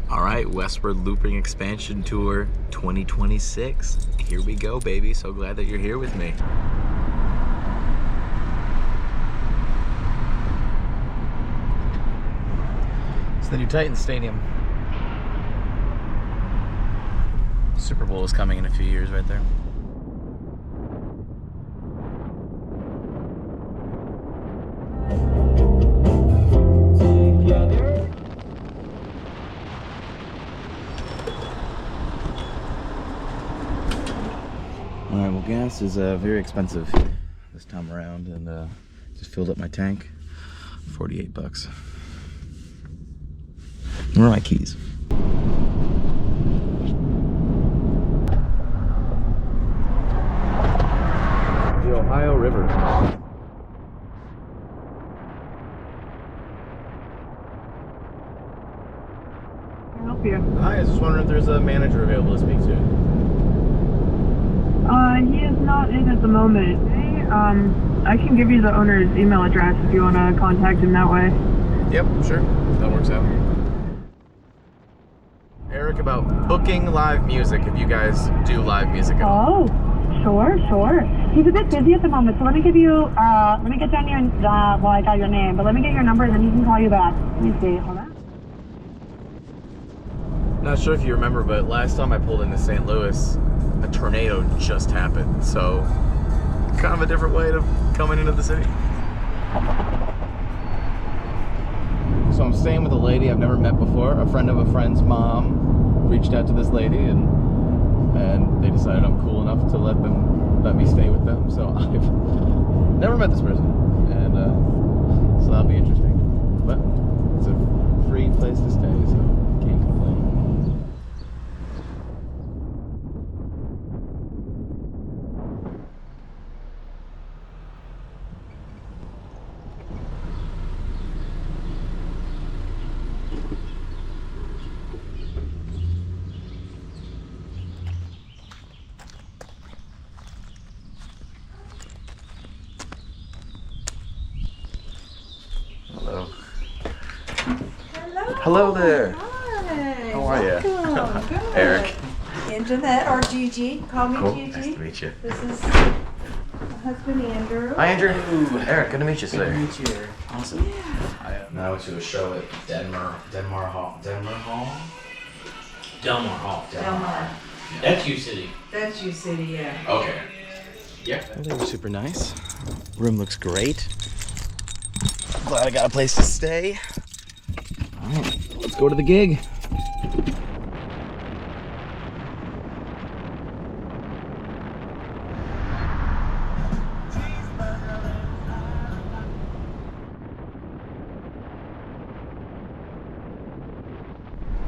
All right, Westward Looping Expansion Tour 2026. Here we go, baby. So glad that you're here with me. It's the new Titans Stadium. Super Bowl is coming in a few years right there. Alright, well, gas is very expensive this time around, and just filled up my tank. 48 bucks. Where are my keys? The Ohio River. Can I help you? Hi, I was just wondering if there's a manager available to speak to. He is not in at the moment. Hey, I can give you the owner's email address if you want to contact him that way. Yep, sure. That works out. Eric, about booking live music, if you guys do live music at all. Oh, sure. He's a bit busy at the moment, so let me give you, let me get down your, well, I got your name, but let me get your number and then he can call you back. Let me see, hold on. Not sure if you remember, but last time I pulled into St. Louis, a tornado just happened, so kind of a different way of coming into the city. So I'm staying with a lady I've never met before. A friend of a friend's mom reached out to this lady, and they decided I'm cool enough to let me stay with them. So I've never met this person, and so that'll be interesting. But it's a free place to stay, so can't complain. Hello. Hello there. Hi. How are you? Welcome. Good. Eric. Anjanette or Gigi. Call me Cool. Gigi. Nice to meet you. This is my husband Andrew. Hi, Andrew. Eric, good to meet you, sir. Good to meet you, Eric. Awesome. Yeah. I now went to a show at Delmar Hall. Delmar. That's you, City. That's you, City. Yeah. Okay. Yeah. They were super nice. Room looks great. Glad I got a place to stay. All right, let's go to the gig.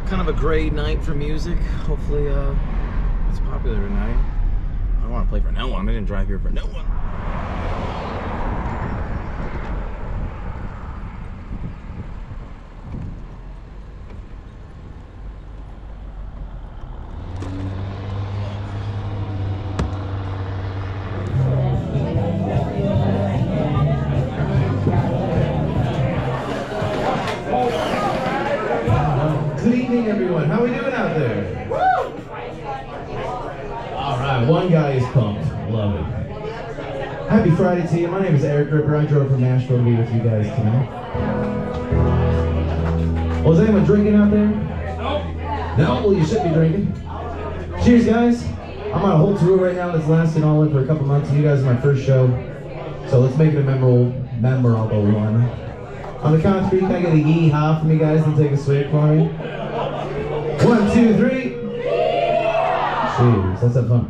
Kind of a great night for music. Hopefully, it's popular tonight. I don't want to play for no one. I didn't drive here for no one. Good evening, everyone. How are we doing out there? All right, one guy is pumped. Love it. Happy Friday to you. My name is Eric Ripper. I drove from Nashville to be with you guys tonight. Well, is anyone drinking out there? No? Well, you should be drinking. Cheers, guys. I'm on a whole tour right now that's lasting all in for a couple months, and you guys are my first show. So let's make it a memorable one. On the count of three, can I get a yee-haw from you guys and take a swig for me? 1, 2, 3. Cheers. Let's have fun.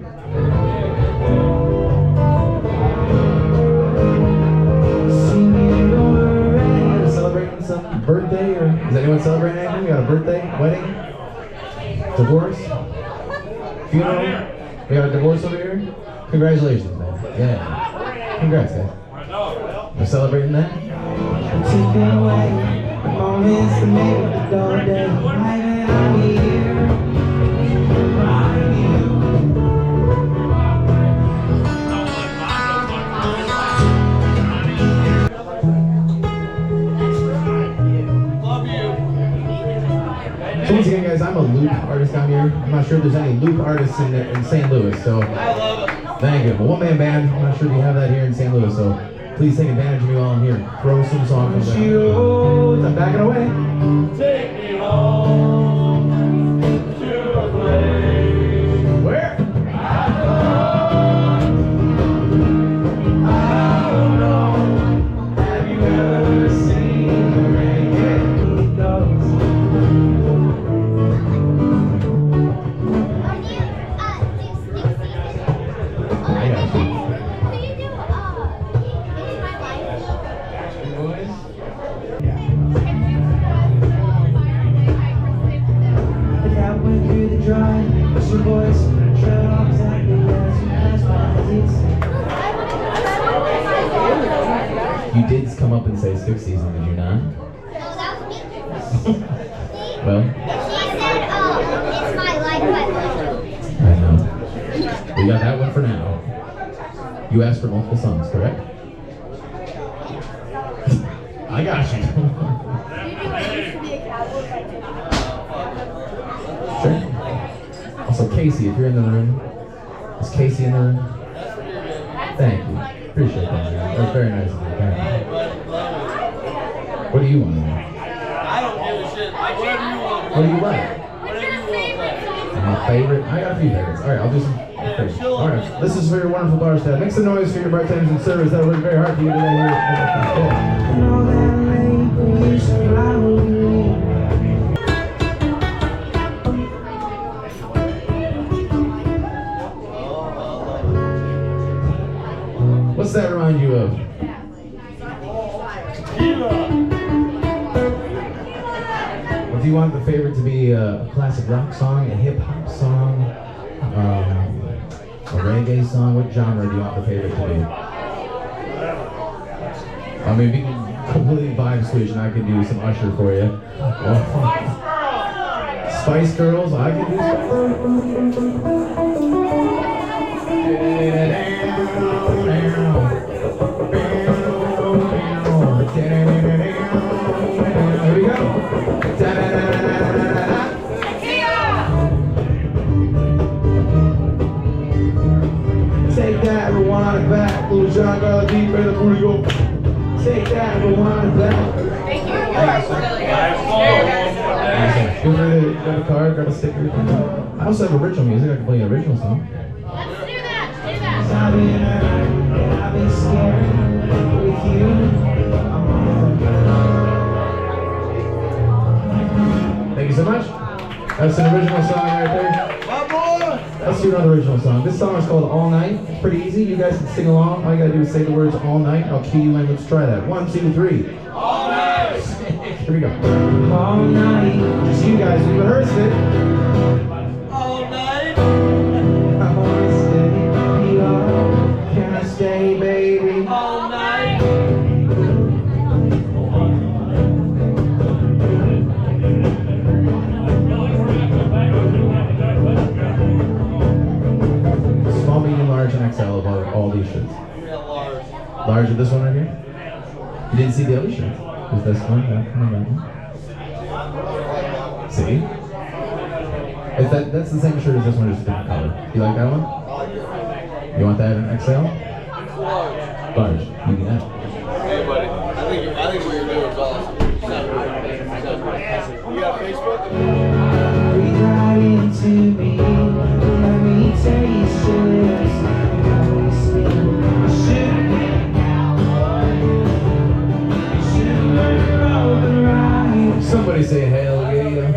Celebrating some birthday, or is anyone celebrating anything? We got a birthday, wedding, divorce, funeral. We got a divorce over here. Congratulations, man. Yeah. Congrats, guys. We're celebrating that. Taking away the moments that make the dull day. I'm here. So once again, guys, I'm a loop artist down here. I'm not sure if there's any loop artists in St. Louis, so thank you. A one-man band, I'm not sure if you have that here in St. Louis, so please take advantage of me while I'm here. Throw some songs on there. I'm backing away. Take me home to a place Where? I don't know. Have you ever seen the rain? Who knows? I got you. The cat went through the drive. What's your voice? Shut off exactly as you pass by. You did come up and say 6 season, did you not? Well, It's my life, I know. We got that one for now. You asked for multiple songs, correct? I got you. Sure. Also, Casey, if you're in the room. Is Casey in the room? Thank you. Appreciate that, man. That was very nice of you. Thank you. What do you want to know? I don't give a shit. Whatever you want. What do you like? Whatever you want. My favorite? I got a few favorites. Alright, I'll do some favorites. Alright, this is for your wonderful bar staff. Make some noise for your bartenders and servers that work very hard for you today here. Know that late breeze probably. What's that remind you of? Well, do you want the favorite to be a classic rock song, a hip hop song, a reggae song? What genre do you want the favorite to be? I mean, we can completely vibe switch and I could do some Usher for you. Spice Girls, I could do Here we go. Take that, rewind it back. Little John got a deep in the booty go. Take that, rewind it back. Thank you. Feel free to grab a card, grab a sticker. I also have original music. I can play an original song. Let's do that. I've been scared with you. Thank you so much. That's an original song right there. Let's do another original song. This song is called All Night. It's pretty easy. You guys can sing along. All you gotta do is say the words all night. I'll key you in. Let's try that. 1, 2, 3. All night. Here we go. All night. Just you guys. We rehearsed it. All night. I wanna stay. Can I stay, baby? All night. Small, medium, large, and XL of all these shirts. Large of this one right here? You didn't see the other shirt? Is this one? That one? That one? See? That's the same shirt as this one, just a different color. You like that one? You want that in XL? Large. You can that. Hey, buddy. I think what you're doing is awesome. You got Facebook? Breathe right into me. Let me taste your lips. How we spin. I should be a cowboy. Should learn over right. Somebody say hell yeah.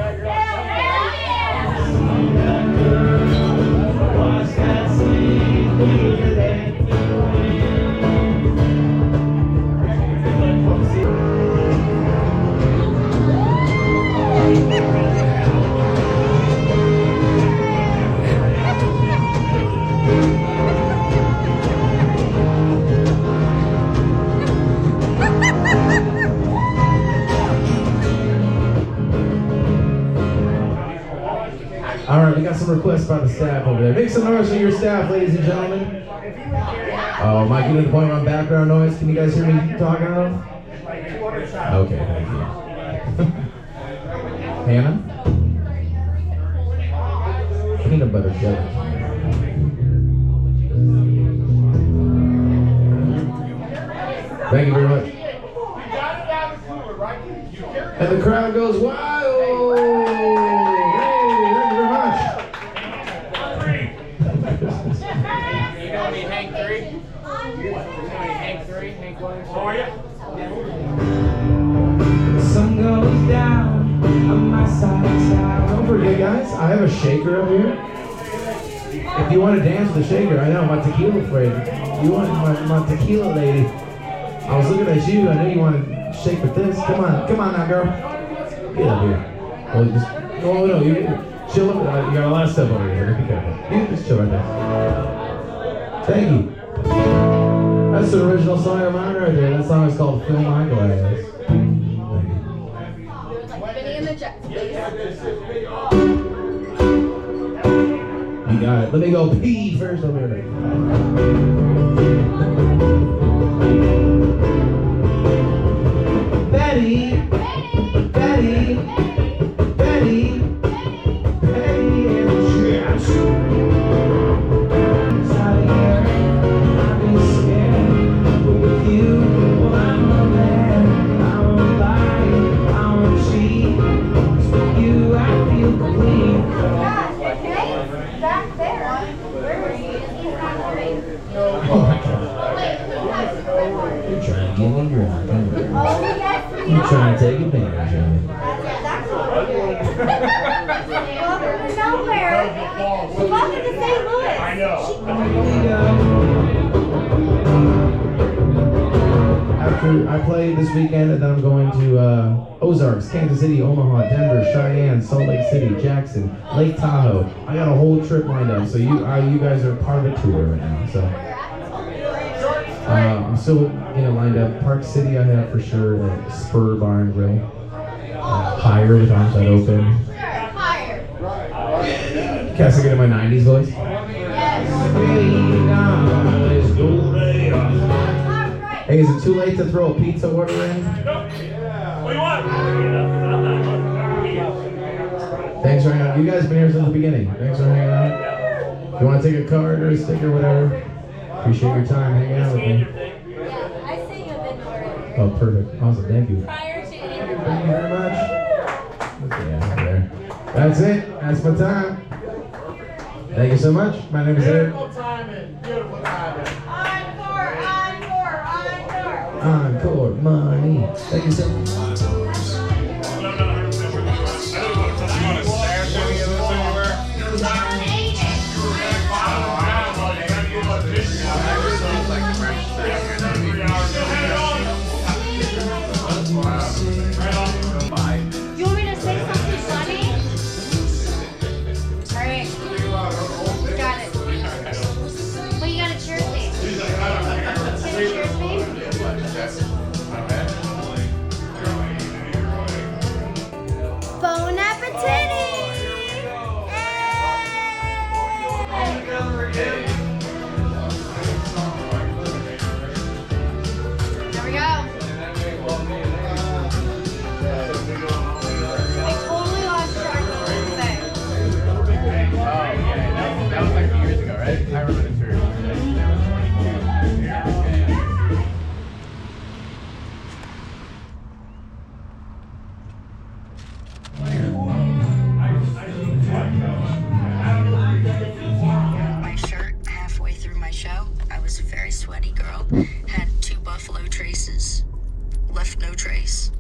What's that sweet feeling? All right, we got some requests by the staff over there. Make some noise for your staff, ladies and gentlemen. Oh, am I getting to the point on background noise? Can you guys hear me talking enough? Okay, thank you. Hannah? The sun goes down on my side of town. Don't forget, guys, I have a shaker up here. If you want to dance with the shaker, I know, my tequila friend. You want my tequila lady. I was looking at you, I know you want to shake with this. Come on now, girl. Get up here. Well, just, no, you chill up. You got a lot of stuff over here. Be careful. You just chill right there. Thank you. That's the original song of mine right there. That song is called Fill My Glass. Like Benny and the Jets, please. You got it. Let me go pee first over here. Betty, Betty, Betty, Betty and the Jets. Inside here, I've been scared. But with you, well, I'm a man. I won't lie, I won't cheat. 'Cause with you, I feel complete. Back there. Where is he? He's not great. Oh my God. Wait, who has the You're trying to get me drunk. Oh, yes, we You're are. trying to take advantage of me. That's what we're doing. Welcome to nowhere. Welcome to St. Louis. I After I play this weekend, and then I'm going to Ozarks, Kansas City, Omaha, Denver, Cheyenne, Salt Lake City, Jackson, Lake Tahoe. I got a whole trip lined up, so you guys are part of a tour right now. So I'm still lined up. Park City I have for sure. Spur Bar and Grill. Higher with arms wide open. Sure, higher. Can I get in my 90s voice? Yes. Hey, is it too late to throw a pizza order in? Thanks for hanging out. You guys been here since the beginning. Thanks for hanging out. You want to take a card or a sticker, whatever? Appreciate your time hanging out with me. Yeah, I see you've been already. Oh, perfect. Awesome. Thank you. Prior to Thank you very much. Okay, out there. That's it. That's my time. Thank you so much. My name is Eric. Encore money. Thank you so much. You want me to say something funny? Alright. Got it. Well, you gotta cheers me. Can you cheers me? Bon appetit! There we go. I totally lost track of what to say. Oh, yeah, that was like a few years ago, right? I remember the tour. My shirt halfway through my show. I was a very sweaty girl. Had 2 buffalo traces. Left no trace.